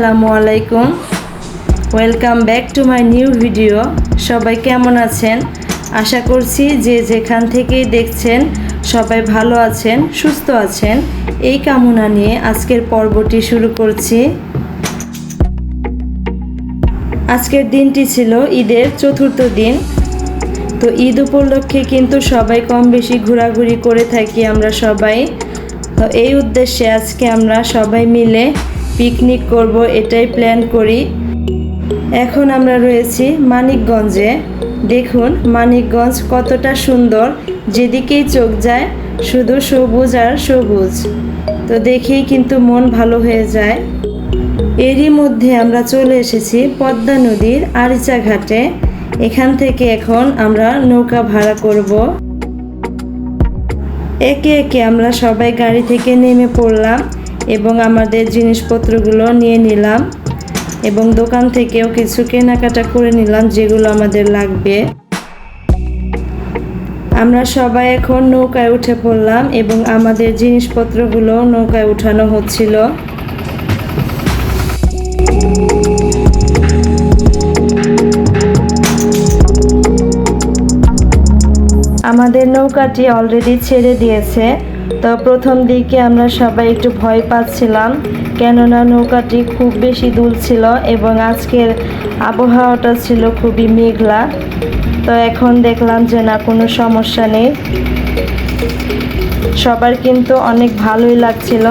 আসসালামু আলাইকুম, welcome back to my new video. সবাই কেমন আছেন? আশা করছি যে যেখান থেকেই দেখছেন সবাই ভালো আছেন, সুস্থ আছেন। এই কামনা নিয়ে আজকের পর্বটি শুরু করছি। আজকের দিনটি ছিল ঈদের চতুর্থ দিন। তো ঈদ উপলক্ষে কিন্তু সবাই কম বেশি ঘোরাঘুরি করে থাকি আমরা সবাই। তো এই উদ্দেশ্যে আজকে আমরা সবাই মিলে পিকনিক করব, এটাই প্ল্যান করি। এখন আমরা রয়েছি মানিকগঞ্জে। দেখুন মানিকগঞ্জ কতটা সুন্দর, যেদিকেই চোখ যায় শুধু সবুজ আর সবুজ। তো দেখেই কিন্তু মন ভালো হয়ে যায়। এরই মধ্যে আমরা চলে এসেছি পদ্মা নদীর আরিচা ঘাটে। এখান থেকে এখন আমরা নৌকা ভাড়া করব। একে একে আমরা সবাই গাড়ি থেকে নেমে পড়লাম এবং আমাদের জিনিসপত্রগুলো নিয়ে নিলাম এবং দোকান থেকেও কিছু কেনাকাটা করে নিলাম যেগুলো আমাদের লাগবে। আমরা সবাই এখন নৌকায় উঠে পড়লাম এবং আমাদের জিনিসপত্রগুলো নৌকায় উঠানো হচ্ছিল। আমাদের নৌকাটি অলরেডি ছেড়ে দিয়েছে। তো প্রথম দিকে আমরা সবাই একটু ভয় পাচ্ছিলাম, কেননা নৌকাটি খুব বেশি দুলছিল এবং আজকের আবহাওয়াটা ছিল খুবই মেঘলা। তো এখন দেখলাম যে না, কোনো সমস্যা নেই, সবার কিন্তু অনেক ভালোই লাগছিল।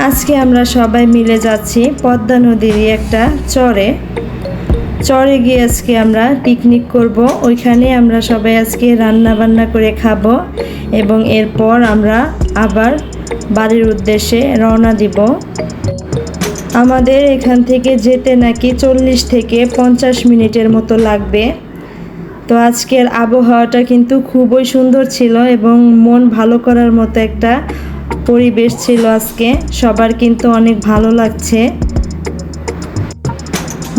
আজকে আমরা সবাই মিলে যাচ্ছি পদ্মা নদীর একটা চরে গিয়ে আজকে আমরা পিকনিক করব। ওইখানে আমরা সবাই আজকে রান্না বান্না করে খাবো এবং এরপর আমরা আবার বাড়ির উদ্দেশ্যে রওনা দিব। আমাদের এখান থেকে যেতে নাকি 40 থেকে 50 মিনিটের মতো লাগবে। তো আজকের আবহাওয়াটা কিন্তু খুবই সুন্দর ছিল এবং মন ভালো করার মতো একটা পরিবেশ ছিল আজকে। সবার কিন্তু অনেক ভালো লাগছে।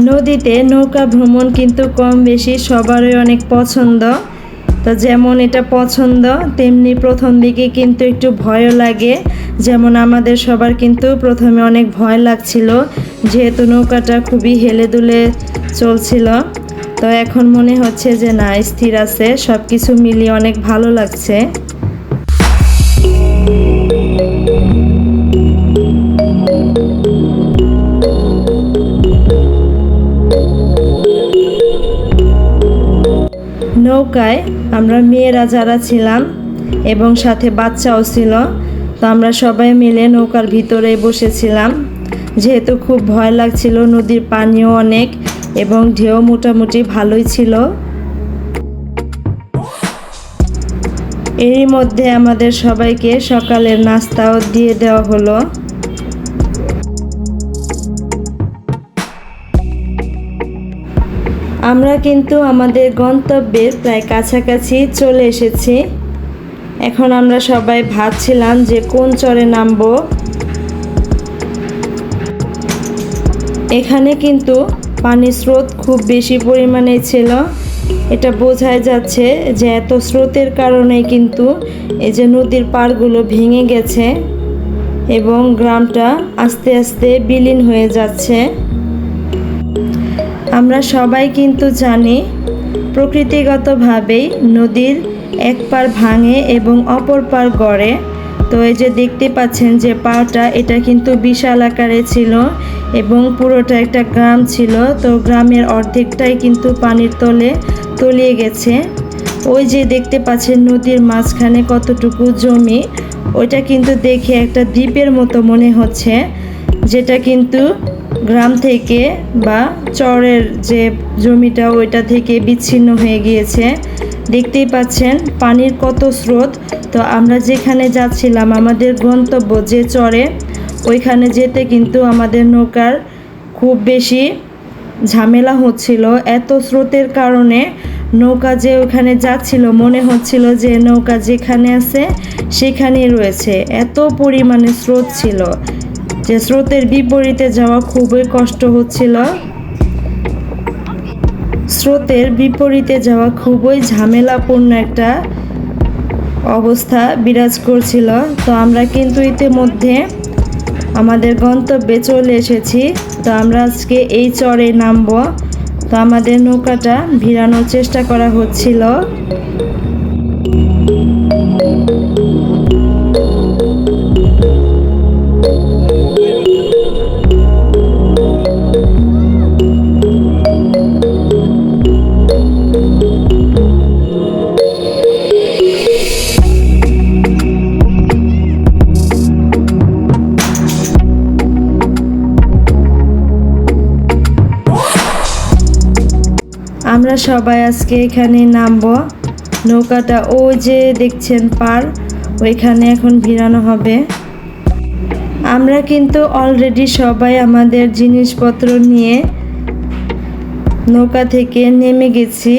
নদীতে নৌকা ভ্রমণ কিন্তু কম বেশি সবারই অনেক পছন্দ। তো যেমন এটা পছন্দ, তেমনি প্রথম দিকে কিন্তু একটু ভয়ও লাগে। যেমন আমাদের সবার কিন্তু প্রথমে অনেক ভয় লাগছিল, যেহেতু নৌকাটা খুবই হেলে দুলে চলছিল। তো এখন মনে হচ্ছে যে না, স্থির আছে, সব কিছু মিলিয়ে অনেক ভালো লাগছে। নৌকায় আমরা মেয়েরা যারা ছিলাম এবং সাথে বাচ্চাও ছিল, তো আমরা সবাই মিলে নৌকার ভিতরে বসেছিলাম। যেহেতু খুব ভয় লাগছিল, নদীর পানিও অনেক এবং ঢেউ মোটামুটি ভালোই ছিল। এরই মধ্যে আমাদের সবাইকে সকালের নাস্তাও দিয়ে দেওয়া হলো। আমরা কিন্তু আমাদের গন্তব্যের প্রায় কাছাকাছি চলে এসেছি। এখন আমরা সবাই ভাবছিলাম যে কোন চরে নামবো। এখানে কিন্তু পানির স্রোত খুব বেশি পরিমাণে ছিল। এটা বোঝাই যাচ্ছে যে এত স্রোতের কারণে কিন্তু এই যে নদীর পাড়গুলো ভেঙে গেছে এবং গ্রামটা আস্তে আস্তে বিলীন হয়ে যাচ্ছে। আমরা সবাই কিন্তু জানি প্রকৃতিগতভাবেই নদীর এক পার ভাঙে এবং অপর পার গড়ে। তো এই যে দেখতে পাচ্ছেন যে পাড়টা, এটা কিন্তু বিশাল আকারে ছিল এবং পুরোটা একটা গ্রাম ছিল। তো গ্রামের অর্ধেকটাই কিন্তু পানির তলে তলিয়ে গেছে। ওই যে দেখতে পাচ্ছেন নদীর মাঝখানে কতটুকু জমি, ওইটা কিন্তু দেখে একটা দ্বীপের মতো মনে হচ্ছে, যেটা কিন্তু গ্রাম থেকে বা চরের যে জমিটা ওইটা থেকে বিচ্ছিন্ন হয়ে গিয়েছে। দেখতেই পাচ্ছেন পানির কত স্রোত। তো আমরা যেখানে যাচ্ছিলাম, আমাদের গন্তব্য যে চরে, ওইখানে যেতে কিন্তু আমাদের নৌকার খুব বেশি ঝামেলা হচ্ছিল। এত স্রোতের কারণে নৌকা যে ওখানে যাচ্ছিল, মনে হচ্ছিল যে নৌকা যেখানে আছে সেখানেই রয়েছে, এত পরিমাণে স্রোত ছিল। যে স্রোতের বিপরীতে যাওয়া খুবই কষ্ট হচ্ছিল। স্রোতের বিপরীতে যাওয়া খুবই ঝামেলাপূর্ণ একটা অবস্থা বিরাজ করছিল। তো আমরা কিন্তু ইতিমধ্যে আমাদের গন্তব্যে চলে এসেছি। তো আমরা আজকে এই চরে নামবো। তো আমাদের নৌকাটা ভিড়ানোর চেষ্টা করা হচ্ছিল। আমরা সবাই আজকে এখানে নামবো। নৌকাটা ওই যে দেখছেন পার, ওইখানে এখন ভিড়ানো হবে। আমরা কিন্তু অলরেডি সবাই আমাদের জিনিসপত্র নিয়ে নৌকা থেকে নেমে গেছি।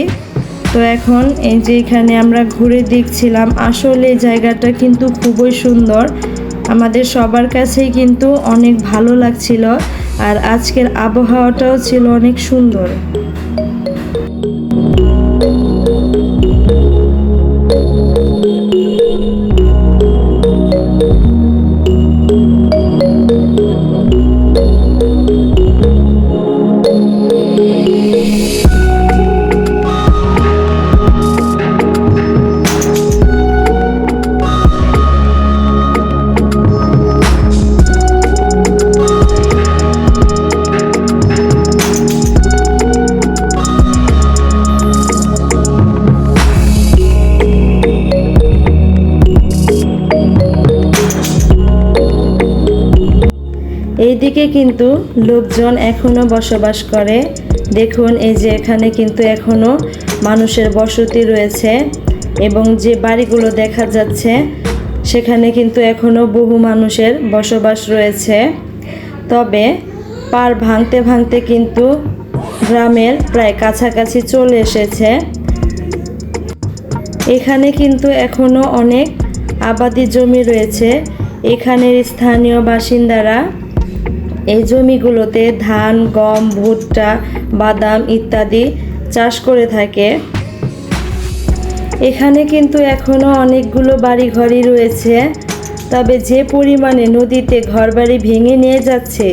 তো এখন এই যে এখানে আমরা ঘুরে দেখছিলাম, আসলে জায়গাটা কিন্তু খুবই সুন্দর। আমাদের সবার কাছেই কিন্তু অনেক ভালো লাগছিল, আর আজকের আবহাওয়াটাও ছিল অনেক সুন্দর। এইদিকে কিন্তু লোকজন এখনো বসবাস করে। দেখুন এই যে এখানে কিন্তু এখনো মানুষের বসতি রয়েছে, এবং যে বাড়িগুলো দেখা যাচ্ছে সেখানে কিন্তু এখনো বহু মানুষের বসবাস রয়েছে। তবে পার ভাঙতে ভাঙতে কিন্তু গ্রামের প্রায় কাছাকাছি চলে এসেছে। এখানে কিন্তু এখনো অনেক আবাদি জমি রয়েছে। এখানের স্থানীয় বাসিন্দারা এই জমিগুলোতে ধান, গম, ভুট্টা, বাদাম ইত্যাদি চাষ করে থাকে। এখানে কিন্তু এখনো অনেকগুলো বাড়িঘরই রয়েছে। তবে যে পরিমাণে নদীতে ঘরবাড়ি ভেঙে নিয়ে যাচ্ছে,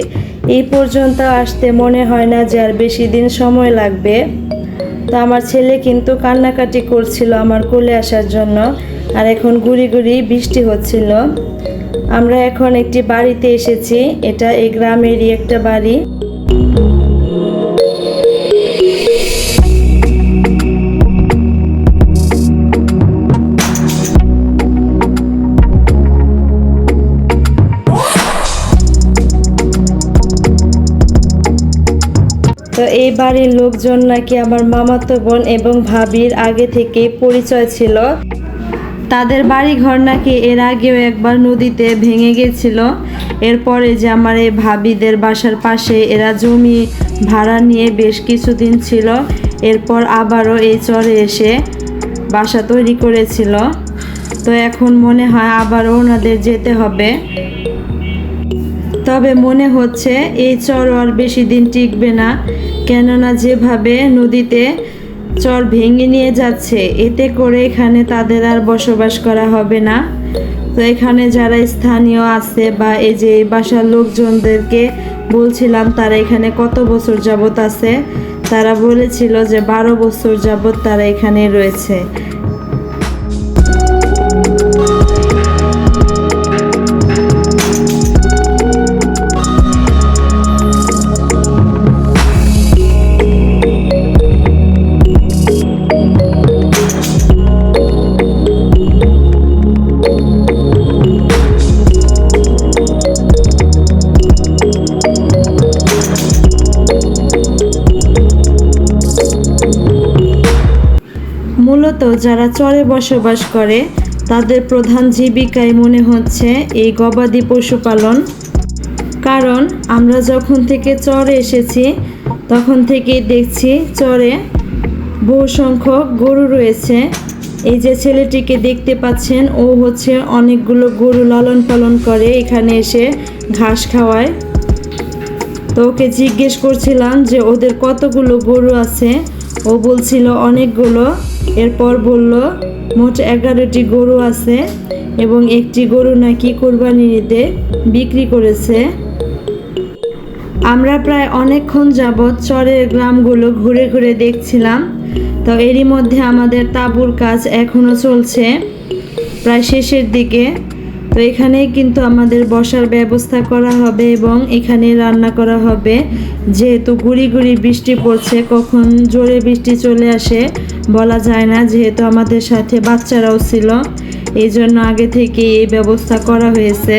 এই পর্যন্ত আসতে মনে হয় না যে আর বেশি দিন সময় লাগবে। তো আমার ছেলে কিন্তু কান্নাকাটি করছিল আমার কোলে আসার জন্য, আর এখন গুড়ি গুড়ি বৃষ্টি হচ্ছিল। আমরা এখন একটি বাড়িতে এসেছি। এটা এই গ্রামেরই একটা বাড়ি। তো এই বাড়ির লোকজন নাকি আমার মামাতো বোন এবং ভাবির আগে থেকে পরিচয় ছিল। তাদের বাড়ি ঘর নাকি এর আগেও একবার নদীতে ভেঙে গেছিল। এরপরে যে আমার এই ভাবিদের বাসার পাশে এরা জমি ভাড়া নিয়ে বেশ কিছুদিন ছিল। এরপর আবারও এই চরে এসে বাসা তৈরি করেছিল। তো এখন মনে হয় আবারও ওনাদের যেতে হবে। তবে মনে হচ্ছে এই চর আর বেশি দিন টিকবে না, কেননা যেভাবে নদীতে চর ভেঙে নিয়ে যাচ্ছে, এতে করে এখানে তাদের আর বসবাস করা হবে না। তো এখানে যারা স্থানীয় আছে বা এই যে বাসার লোকজনদেরকে বলছিলাম তারা এখানে কত বছর যাবত আছে, তারা বলেছিল যে 12 বছর যাবত তারা এখানে রয়েছে। মূলত যারা চরে বসবাস করে তাদের প্রধান জীবিকাই মনে হচ্ছে এই গবাদি পশুপালন। কারণ আমরা যখন থেকে চরে এসেছি তখন থেকেই দেখছি চরে বহু সংখ্যক গরু রয়েছে। এই যে ছেলেটিকে দেখতে পাচ্ছেন, ও হচ্ছে অনেকগুলো গরু লালন পালন করে, এখানে এসে ঘাস খাওয়ায়। তো ওকে জিজ্ঞেস করছিলাম যে ওদের কতগুলো গরু আছে। ও বলছিল অনেকগুলো। এরপর বলল মোট 11টি গরু আছে এবং একটি গরু নাকি কোরবানির ঈদে বিক্রি করেছে। আমরা প্রায় অনেকক্ষণ যাবৎ চরের গ্রামগুলো ঘুরে ঘুরে দেখছিলাম। তো এরই মধ্যে আমাদের তাঁবুর কাজ এখনও চলছে, প্রায় শেষের দিকে। তো এখানেই কিন্তু আমাদের বসার ব্যবস্থা করা হবে এবং এখানে রান্না করা হবে। যেহেতু গুড়ি গুড়ি বৃষ্টি পড়ছে, কখন জোরে বৃষ্টি চলে আসে বলা যায় না, যেহেতু আমাদের সাথে বাচ্চারাও ছিল, এই জন্য আগে থেকে এই ব্যবস্থা করা হয়েছে।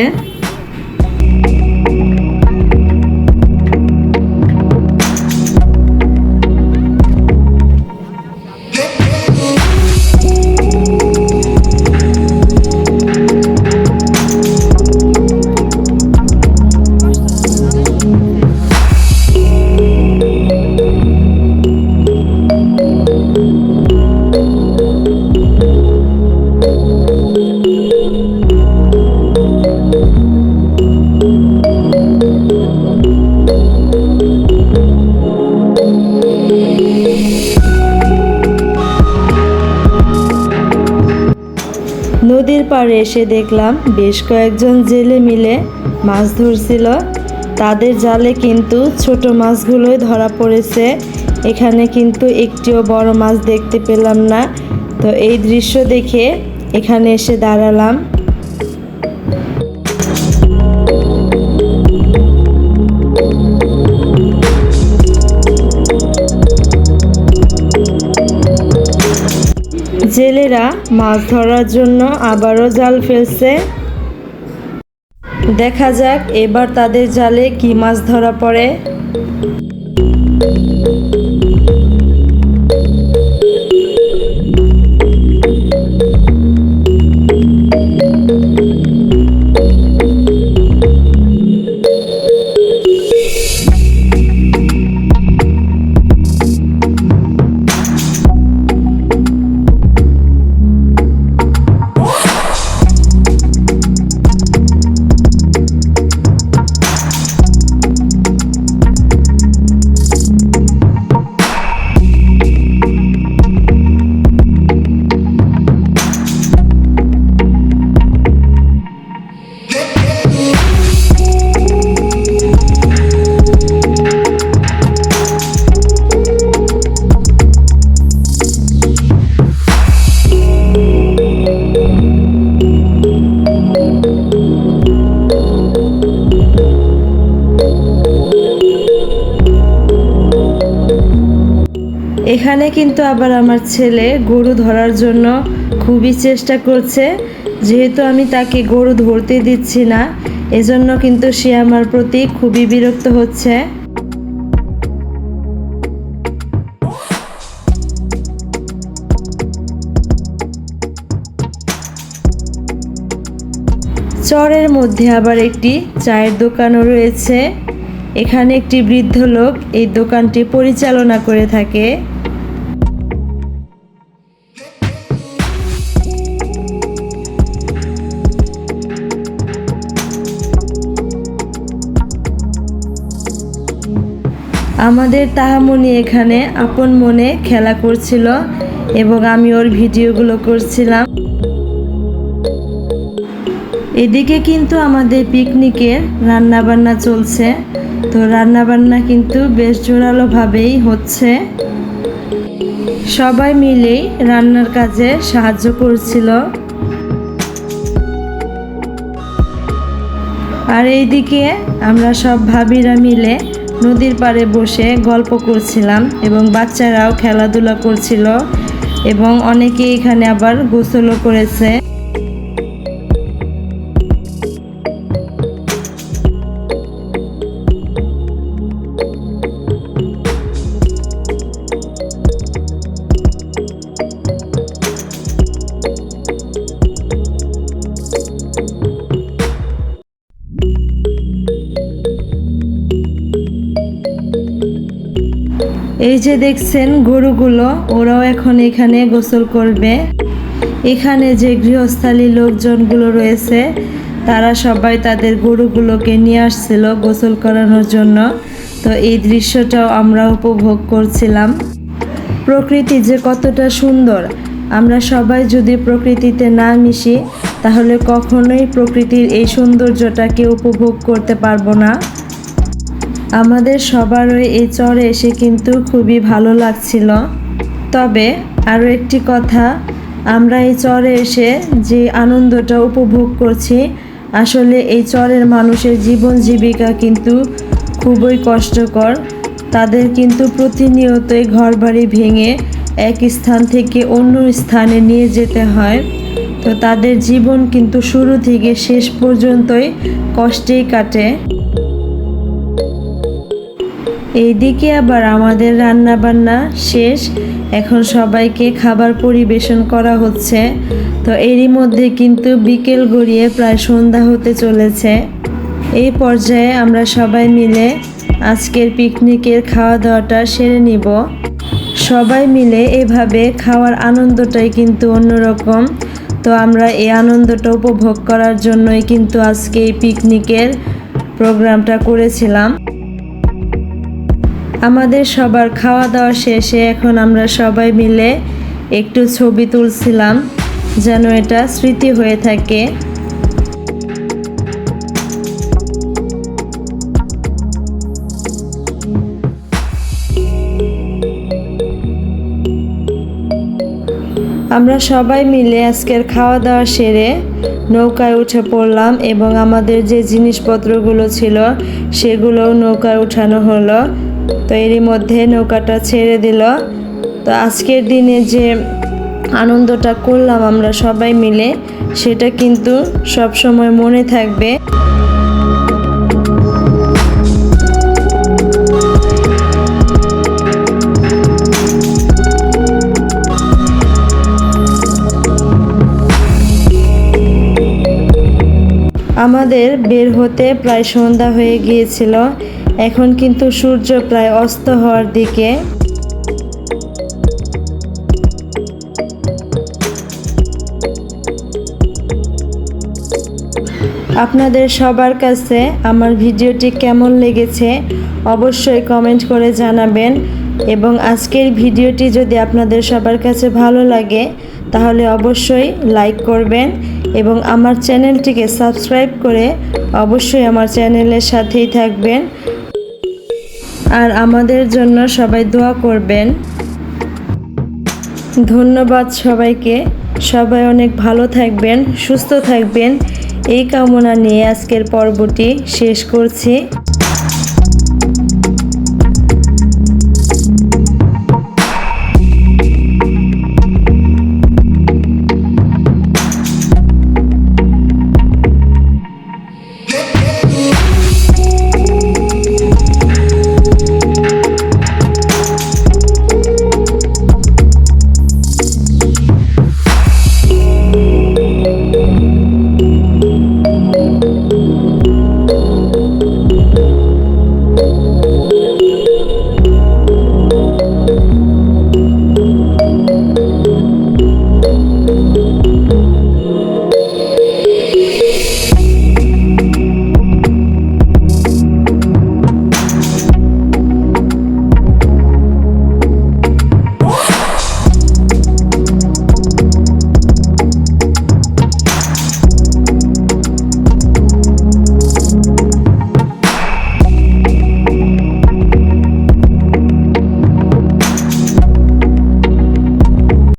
নদীর পাড়ে এসে দেখলাম বেশ কয়েকজন জেলে মিলে মাছ ধরছিল। তাদের জালে কিন্তু ছোট মাছগুলোই ধরা পড়েছে। এখানে কিন্তু একটিও বড় মাছ দেখতে পেলাম না। তো এই দৃশ্য দেখে এখানে এসে দাঁড়ালাম। জেলেরা মাছ ধরার জন্য আবারও জাল ফেলছে। দেখা যাক এবার তাদের জালে কি মাছ ধরা পড়ে। এখানে কিন্তু আবার আমার ছেলে গরু ধরার জন্য খুবই চেষ্টা করছে। যেহেতু আমি তাকে গরু ধরতে দিচ্ছি না, এজন্য কিন্তু সে আমার প্রতি খুবই বিরক্ত হচ্ছে। চরের মধ্যে আবার একটি চায়ের দোকানও রয়েছে। এখানে একটি বৃদ্ধ লোক এই দোকানটি পরিচালনা করে থাকে। আমাদের তাহামনি এখানে আপন মনে খেলা করছিল এবং আমি ওর ভিডিওগুলো করছিলাম। এদিকে কিন্তু আমাদের পিকনিকের রান্নাবান্না চলছে। তো রান্নাবান্না কিন্তু বেশ জোরালোভাবেই হচ্ছে। সবাই মিলেই রান্নার কাজে সাহায্য করছিল। আর এইদিকে আমরা সব ভাবিরা মিলে নদীর পাড়ে বসে গল্প করছিলাম এবং বাচ্চারাও খেলাধুলা করছিল এবং অনেকে এখানে আবার গোসলও করেছে। এই যে দেখছেন গরুগুলো, ওরাও এখন এখানে গোসল করবে। এখানে যে গৃহস্থালী লোকজনগুলো রয়েছে তারা সবাই তাদের গরুগুলোকে নিয়ে আসছিল গোসল করানোর জন্য। তো এই দৃশ্যটাও আমরা উপভোগ করছিলাম। প্রকৃতি যে কতটা সুন্দর, আমরা সবাই যদি প্রকৃতিতে না মিশি তাহলে কখনোই প্রকৃতির এই সৌন্দর্যটাকে উপভোগ করতে পারবো না। আমাদের সবারই এই চরে এসে কিন্তু খুবই ভালো লাগছিল। তবে আরও একটি কথা, আমরা এই চরে এসে যে আনন্দটা উপভোগ করছি, আসলে এই চরের মানুষের জীবন জীবিকা কিন্তু খুবই কষ্টকর। তাদের কিন্তু প্রতিনিয়তই ঘরবাড়ি ভেঙে এক স্থান থেকে অন্য স্থানে নিয়ে যেতে হয়। তো তাদের জীবন কিন্তু শুরু থেকে শেষ পর্যন্তই কষ্টেই কাটে। এইদিকে আবার আমাদের রান্না বান্না শেষ, এখন সবাইকে খাবার পরিবেশন করা হচ্ছে। তো এরই মধ্যে কিন্তু বিকেল গড়িয়ে প্রায় সন্ধ্যা হতে চলেছে। এই পর্যায়ে আমরা সবাই মিলে আজকের পিকনিকের খাওয়া দাওয়াটা সেরে নিব। সবাই মিলে এভাবে খাওয়ার আনন্দটাই কিন্তু অন্যরকম। তো আমরা এই আনন্দটা উপভোগ করার জন্যই কিন্তু আজকে এই পিকনিকের প্রোগ্রামটা করেছিলাম। আমাদের সবার খাওয়া দাওয়া শেষে এখন আমরা সবাই মিলে একটু ছবি তুলছিলাম, যেন এটা স্মৃতি হয়ে থাকে। আমরা সবাই মিলে আজকের খাওয়া দাওয়া সেরে নৌকায় উঠে পড়লাম এবং আমাদের যে জিনিসপত্রগুলো ছিল সেগুলোও নৌকায় উঠানো হলো। তো এরই মধ্যে নৌকাটা ছেড়ে দিল। তো আজকের দিনে যে আনন্দটা করলাম আমরা সবাই মিলে, সেটা কিন্তু সব সময় মনে থাকবে। আমাদের বের হতে প্রায় সন্ধ্যা হয়ে গিয়েছিল, এখন কিন্তু সূর্য প্রায় অস্ত হওয়ার দিকে। আপনাদের সবার কাছে আমার ভিডিওটি কেমন লেগেছে অবশ্যই কমেন্ট করে জানাবেন, এবং আজকের ভিডিওটি যদি আপনাদের সবার কাছে ভালো লাগে তাহলে অবশ্যই লাইক করবেন এবং আমার চ্যানেলটিকে সাবস্ক্রাইব করে অবশ্যই আমার চ্যানেলের সাথেই থাকবেন। আর আমাদের জন্য সবাই দোয়া করবেন। ধন্যবাদ সবাইকে। সবাই অনেক ভালো থাকবেন, সুস্থ থাকবেন, এই কামনা নিয়ে আজকের পর্বটি শেষ করছি।